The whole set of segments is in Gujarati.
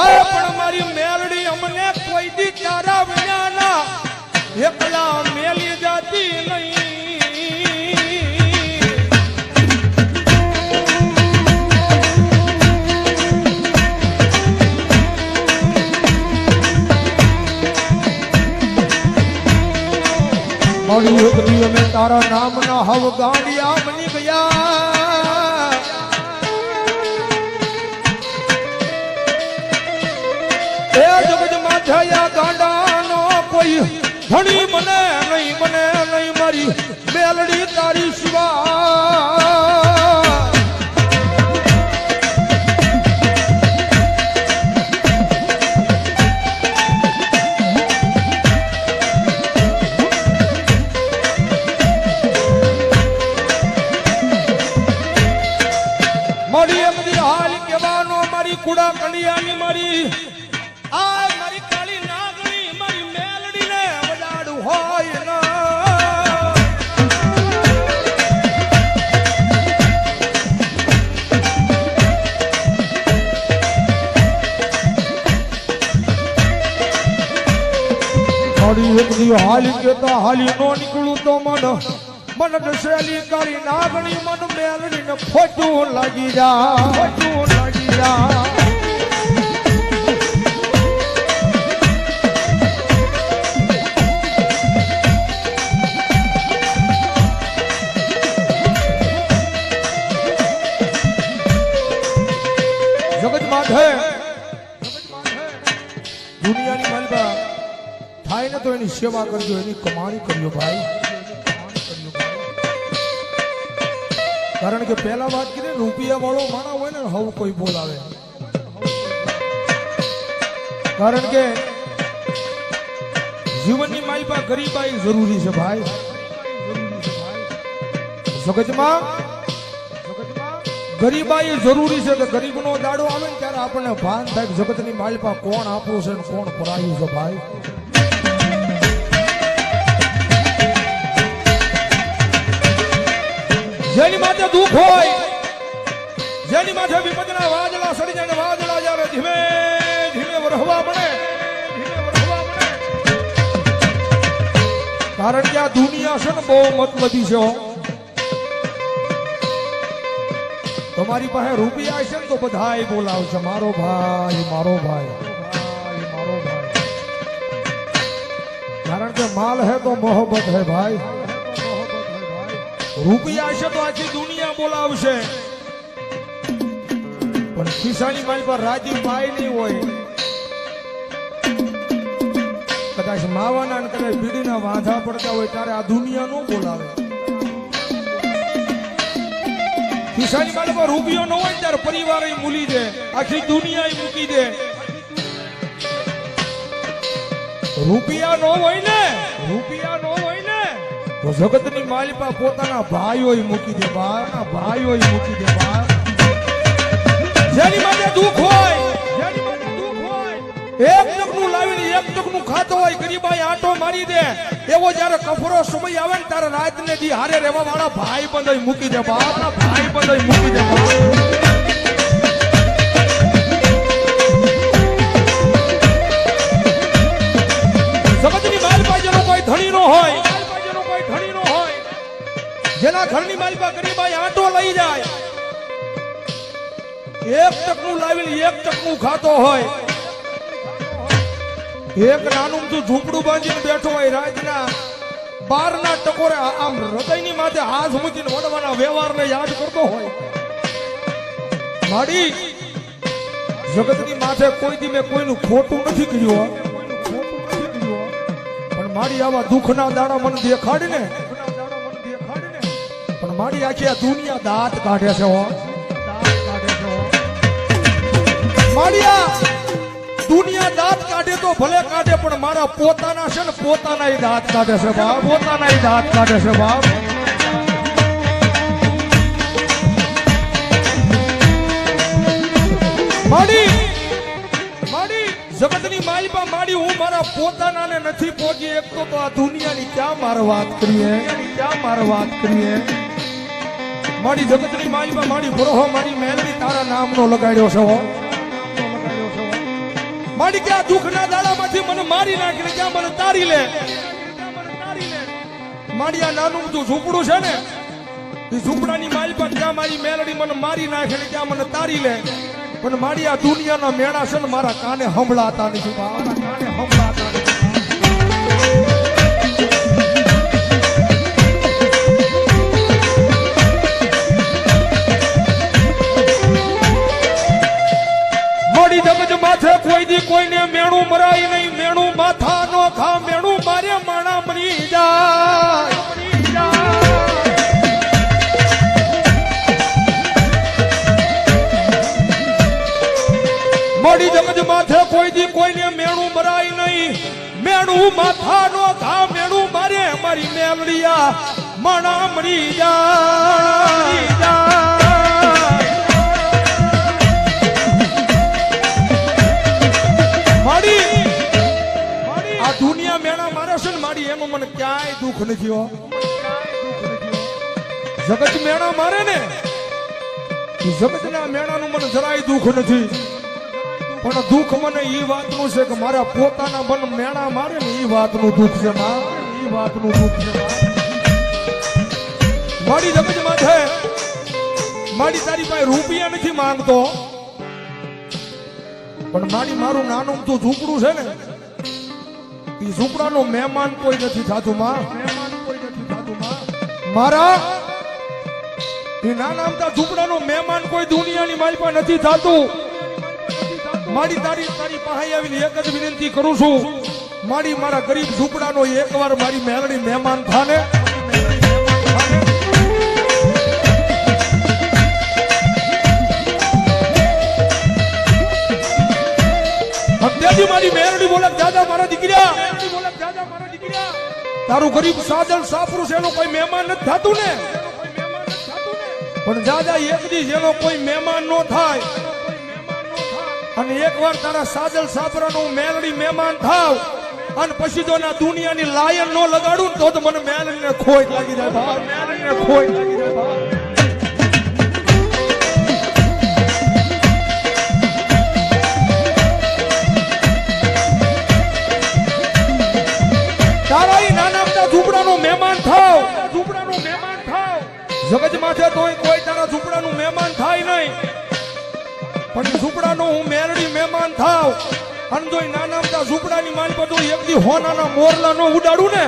અરે પણ મારી મેલડી અમને કોઈ દી તારા વિનાના એકલા મેલી જાતી નહીં. મારી એકલી અમે તારા નામના હવ ગાંડિયા બની ગયા. એ જગત માથાયા ગાંડાનો કોઈ ધણી મને નહીં મારી મેલડી તારી સિવા. મારી એમ હાલ કેવાનો મારી કુડા કલિયાની મારી આ મારી કાળી નાગણી મારી મેલડી ને વડાડું હોય ને. મારી એકલી હાલી કેતા હાલી નો નીકળું તો મન દસેલી કાળી નાગણી મન મેલડી ને ખોટું લાગી જા. જગત માથે દુનિયાની માલબા થાય ને તો એની સેવા કરજો, એની કમાણી કરજો ભાઈ. કારણ કે પહેલા વાત કરી રૂપિયા વાળો માણા હોય ને હવ કોઈ બોલાવે. કારણ કે જીવનની માલપા ગરીબાઈ જરૂરી છે ભાઈ. જગતમાં ગરીબાઈ જરૂરી છે કે ગરીબનો દાડો આવે ને ત્યારે આપણને ભાન થાય કે જગતની માલપા કોણ આપણું છે ને કોણ પરાયું છે ભાઈ. જેની માથે દુઃખ હોય, જેની માથે વિપદના વાદળા સડી જાય, વાદળા જ્યારે ધીમે ધીમે વરહવા મળે, કારણ કે આ દુનિયા છે ને બહુ મતલબી છે. તમારી પાસે રૂપિયા છે ને તો બધાય બોલાવશે મારો ભાઈ, મારો ભાઈ, મારો ભાઈ. કારણ કે માલ હે તો મોહબ્બત હે ભાઈ. રૂપિયા છે તો આખી દુનિયા બોલાવશે, પણ ખિસ્સાની માલ પર રાજી પાય નહીં હોય. કદાચ માવાના ને કદાચ બીડીના વાંધા પડતા હોય ત્યારે આ દુનિયા નો બોલાવે. ખિસ્સાની માલ પર રૂપિયો ન હોય ત્યારે પરિવાર મૂલી દે, આખી દુનિયા મૂકી દે. રૂપિયા નો હોય ને તો જગતની માલિપા પોતાના ભાઈઓ મૂકી દે, ભાઈઓ મૂકી દે. જેની માટે દુઃખ હોય, એક ટકનું લાવીને એક ટકનું ખાતો હોય, ગરીબાઈ આંટો મારી દે. એવો જયારે કફરો સમય આવે ને ત્યારે રાત ને દી હારે રહેવા વાળા ભાઈ બંધ મૂકી દે, ભાઈ બંધ મૂકી દે. જગતની માલિપા જેનો કોઈ ધણી નો હોય, જેના ઘરની માલિકા ગરીબાઈ આંટો લઈ જાય, એક ટકનું લાવીને એક ટકનું ખાતો હોય, એક નાનું તું ઝૂંપડું બાંધીને બેઠો હોય, રાતના 12 ટકોરે આમ હૃદયની માથે હાથ મૂકીને વડવાના વ્યવહારને યાદ કરતો હોય. મારી જગતની માથે કોઈ દી મેં કોઈનું ખોટું નથી કર્યું, પણ મારી આવા દુઃખના દાડા મને દેખાડે ને, પણ મારી આખી આ દુનિયા દાંત કાઢે છે. મારી આ દુનિયા દાંત કાઢે તો ભલે કાઢે, પણ મારા પોતાના છે ને પોતાના દાંત કાઢે છે બાપ, પોતાના દાંત કાઢે છે બાપ. માડી જગતની માલિપા માડી હું મારા પોતાનાને નથી પહોંચી એકતો તો આ દુનિયાની ક્યાં મારે વાત કરીએ, મારી જગતની માલિપા મારી બરોહો મારી મેલડી તારા નામનો લગાડ્યો છે. મારી કે આ દુઃખના દાડામાંથી મને મારી નાખીને ક્યાં મને તારી લે મારી આ નાનું બધું ઝૂંપડું છે ને એ ઝૂંપડાની માલ પર ક્યાં મારી મેલડી મને મારી નાખે ને ક્યાં મને તારી લે પણ મારી આ દુનિયાના મેણા છે ને મારા કાને સંભળાતા નથી મારા કાને સંભળાતા નથી મોડી જગજ માથે કોઈ દી કોઈને મેણું મરાય નહીં મેણું માથા નો ખા મેણું મારે માણા મરી જાય મોડી જગજ માથે કોઈ દી કોઈને મેણું મરાય નહીં મેણું માથા નો ખા મેણું મારે મારી મેલડિયા માણા મરી જાય આ દુનિયા મેણા મારે છે ને મારી એમાં મને ક્યાંય દુઃખ નથી હો જગત મેણા મારે ને જગતના મેણાનું મને જરાય દુઃખ નથી પણ દુઃખ મને એ વાતનું છે કે મારા પોતાના મન મેણા મારે ને એ વાતનું દુઃખ છે એ વાતનું દુઃખ છે મારી જગત માથે મારી તારી પાસે રૂપિયા નથી માંગતો પણ મારી મારું નાનું તો ઝૂંપડું છે ને એ ઝૂંપડાનો મહેમાન કોઈ નથી થતું મારા એ નાના અમથા ઝૂંપડાનો મહેમાન કોઈ દુનિયાની મારી પાસે નથી થતું મારી તારી પાસે આવીને એક જ વિનંતી કરું છું મારી મારા ગરીબ ઝૂંપડાનો એકવાર મારી મેલડી મહેમાન થાને મારી મેરડી બોલે દાદા મારા દીકરા તારું ગરીબ સાજલ સાફરું છે એનો કોઈ મહેમાન નથી થતું ને પણ દાદા એક દી જેનો કોઈ મહેમાન નો થાય અને એકવાર તારા સાજલ સાફરાનો મેલડી મહેમાન થાવ અને પછી જો ના દુનિયાની લાયન નો લગાડું તો મને મેલડીને ખોટ લાગી જાય ભાઈ મેલડીને ખોટ લાગી જાય ભાઈ મહેમાન થાવ જગત માથે તોય કોઈ તારા ઝૂંપડાનું મહેમાન થાય નહીં પણ ઝૂંપડાનો હું મેલડી મહેમાન થાવ અને જો નાના મોટા ઝૂંપડાની માલ પર તો એક દી હોનાના મોરલા નો ઉડાડું ને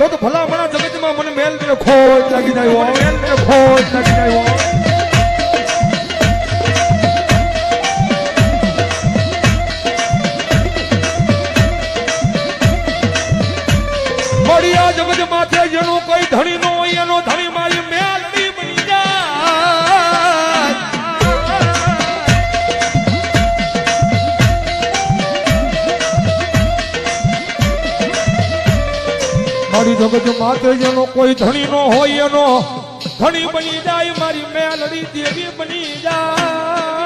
તો ભલામણા જગતમાં મને મેલડીને ખોટ લાગી જાય મેલડીને ખોટ લાગી જાય જગત માથે જેનો કોઈ ધણી નો હોય એનો ધણી મારી મેલડી બની જાય મારી જગત માથે જેનો કોઈ ધણી નો હોય એનો ધણી બની જાય મારી મેલડી દેવી બની જાય